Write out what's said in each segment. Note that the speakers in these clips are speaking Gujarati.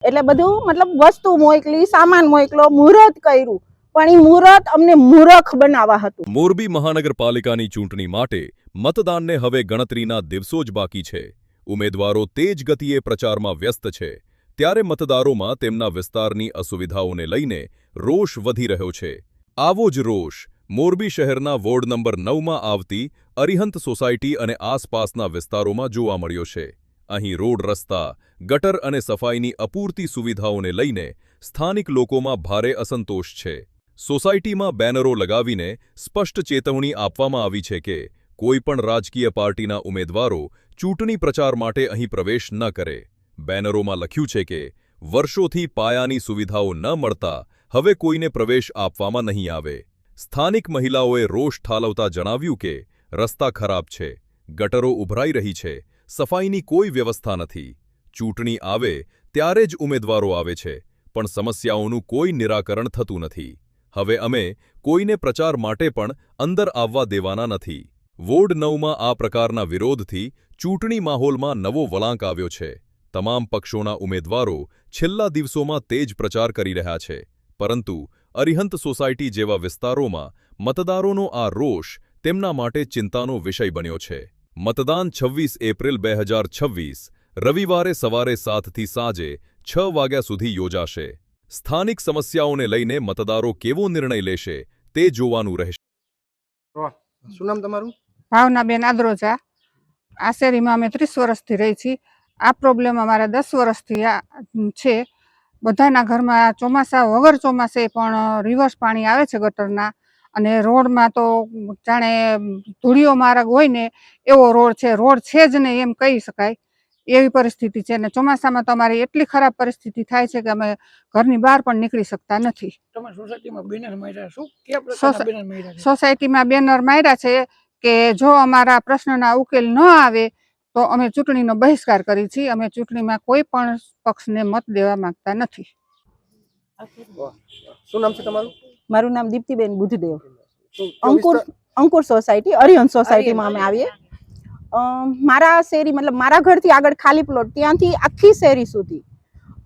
એટલે બધું મતલબ વસ્તુ મોકલી, સામાન મોકલો, મુહૂર્ત કર્યું, પણ એ મુહૂર્ત અમને મૂર્ખ બનાવવા હતું। મોરબી મહાનગરપાલિકાની ચૂંટણી માટે મતદાનને હવે ગણતરીના દિવસો જ બાકી છે। ઉમેદવારો તેજ ગતિએ પ્રચારમાં વ્યસ્ત છે, ત્યારે મતદારોમાં તેમના વિસ્તારની અસુવિધાઓને લઈને રોષ વધી રહ્યો છે। આવો જ રોષ મોરબી શહેરના વોર્ડ નંબર 9માં આવતી અરિહંત સોસાયટી અને આસપાસના વિસ્તારોમાં જોવા મળ્યો છે। અહીં રોડ રસ્તા, ગટર અને સફાઈની અપૂરતી સુવિધાઓને લઈને સ્થાનિક લોકોમાં ભારે અસંતોષ છે। સોસાયટીમાં બેનરો લગાવીને સ્પષ્ટ ચેતવણી આપવામાં આવી છે કે કોઈ પણ રાજકીય પાર્ટીના ઉમેદવારો ચૂંટણી પ્રચાર માટે અહીં પ્રવેશ ન કરે। બેનરોમાં લખ્યું છે કે વર્ષોથી પાયાની સુવિધાઓ ન મળતા હવે કોઈને પ્રવેશ આપવામાં નહીં આવે। સ્થાનિક મહિલાઓએ રોષ ઠાલવતા જણાવ્યું કે રસ્તા ખરાબ છે, ગટરો ઉભરાઈ રહી છે, સફાઈની કોઈ વ્યવસ્થા નથી। ચૂંટણી આવે ત્યારે જ ઉમેદવારો આવે છે, પણ સમસ્યાઓનું કોઈ નિરાકરણ થતું નથી। હવે અમે કોઈને પ્રચાર માટે પણ અંદર આવવા દેવાના નથી। વોર્ડ 9માં આ પ્રકારના વિરોધથી ચૂંટણી માહોલમાં નવો વળાંક આવ્યો છે। તમામ પક્ષોના ઉમેદવારો છેલ્લા દિવસોમાં તેજ પ્રચાર કરી રહ્યા છે, પરંતુ અરિહંત સોસાયટી જેવા વિસ્તારોમાં મતદારોનો આ રોષ તેમના માટે ચિંતાનો વિષય બન્યો છે। મતદાન 26 એપ્રિલ 2026 રવિવારે સવારે 7 થી સાંજે 6 વાગ્યા સુધી યોજાશે। સ્થાનિક સમસ્યાઓને લઈને મતદારો કેવો નિર્ણય લેશે તે જોવાનું રહેશે। શું નામ તમારું? ભાવનાબેન આદ્રોજા। આ શેરીમાં અમે 30 વર્ષથી રહી છીએ। આ પ્રોબ્લેમ અમારા 10 વર્ષથી છે। બધાના ઘરમાં ચોમાસા વગર ચોમાસે પણ રિવર્સ પાણી આવે છે ગટરના, અને રોડમાં તો જાણે ધૂળિયો માર્ગ હોય ને એવો રોડ છે। રોડ છે જ નહીં એમ કહી શકાય એવી પરિસ્થિતિ છે, અને ચોમાસામાં તો અમારી એટલી ખરાબ પરિસ્થિતિ થાય છે કે અમે ઘરની બહાર પણ નીકળી શકતા નથી। તમારી સોસાયટીમાં બેનર માર્યા શું? કયા પ્રકારના બેનર માર્યા છે? સોસાયટીમાં બેનર માર્યા છે કે જો અમારા પ્રશ્નના ઉકેલ ન આવે તો અમે ચૂંટણીનો બહિષ્કાર કરી છીએ। અમે ચૂંટણીમાં કોઈ પણ પક્ષને મત દેવા માંગતા નથી। શું નામ છે તમારું? મારું નામ દીપ્તિબેન બુધદેવ। કયો અંકુર વિસ્તાર? અંકુર સોસાયટી, અરિહંત સોસાયટીમાં અમે આવીએ। મારા શેરી મતલબ મારા ઘરથી આગળ ખાલી પ્લોટ, ત્યાંથી આખી શેરી સુધી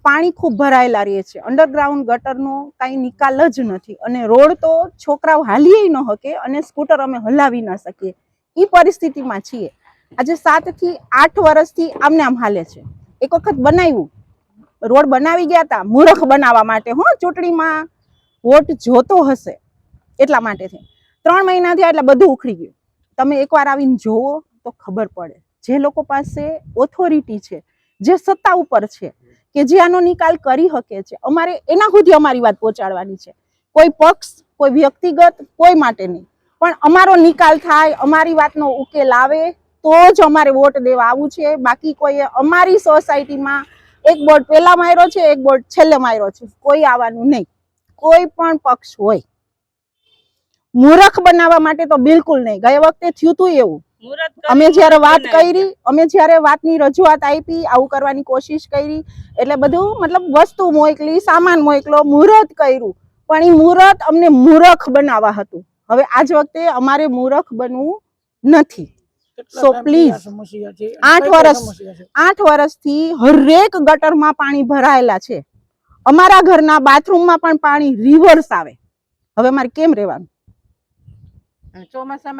પાણી ખૂબ ભરાયેલા રહે છે। અંડરગ્રાઉન્ડ ગટરનો કાંઈ નિકાલ જ નથી, અને રોડ તો છોકરાઓ હાલીએ ન શકે અને સ્કૂટર અમે હલાવી ન શકીએ એ પરિસ્થિતિમાં છીએ। આજે 7 થી 8 વર્ષથી આમને આમ હાલે છે। એક વખત બનાવ્યું, રોડ બનાવી ગયા હતા મૂર્ખ બનાવવા માટે, ચૂંટણીમાં વોટ જોતો હશે એટલા માટેથી 3 મહિના થયા એટલે બધું ઉખડી ગયું। તમે એકવાર આવીને જોવો તો ખબર પડે। જે લોકો પાસે ઓથોરિટી છે, જે સત્તા ઉપર છે, કે જે આનો નિકાલ કરી શકે છે, અમારે એના સુધી અમારી વાત પહોંચાડવાની છે। કોઈ પક્ષ, કોઈ વ્યક્તિગત, કોઈ માટે નહીં, પણ અમારો નિકાલ થાય, અમારી વાતનો ઉકેલ આવે તો જ અમારે વોટ દેવા આવવું છે। બાકી કોઈ અમારી સોસાયટીમાં એક બોર્ડ પહેલા માર્યો છે, એક બોર્ડ છેલ્લે માર્યો છે, કોઈ આવવાનું નહીં। કોઈ પણ પક્ષ હોય મૂર્ખ બનાવવા માટે તો બિલકુલ નહીં। ગયા વખતે થયું હતું એવું, અમે જ્યારે વાત કરી, અમે જ્યારે વાતની રજૂઆત આપી, આવું કરવાની કોશિશ કરી, એટલે બધું મતલબ વસ્તુ મોકલી, સામાન મોકલો, મુહૂર્ત કર્યું, પણ એ મુહૂર્ત અમને મૂર્ખ બનાવવા હતું। હવે આજ વખતે અમારે મૂર્ખ બનવું નથી। સો પ્લીઝ, 8 વર્ષથી હરેક ગટરમાં પાણી ભરાયેલા છે। અમારા ઘરના બાથરૂમમાં પણ પાણી રિવર્સ આવે। હવે મારે કેમ રહેવાનું? ચોમાસામાં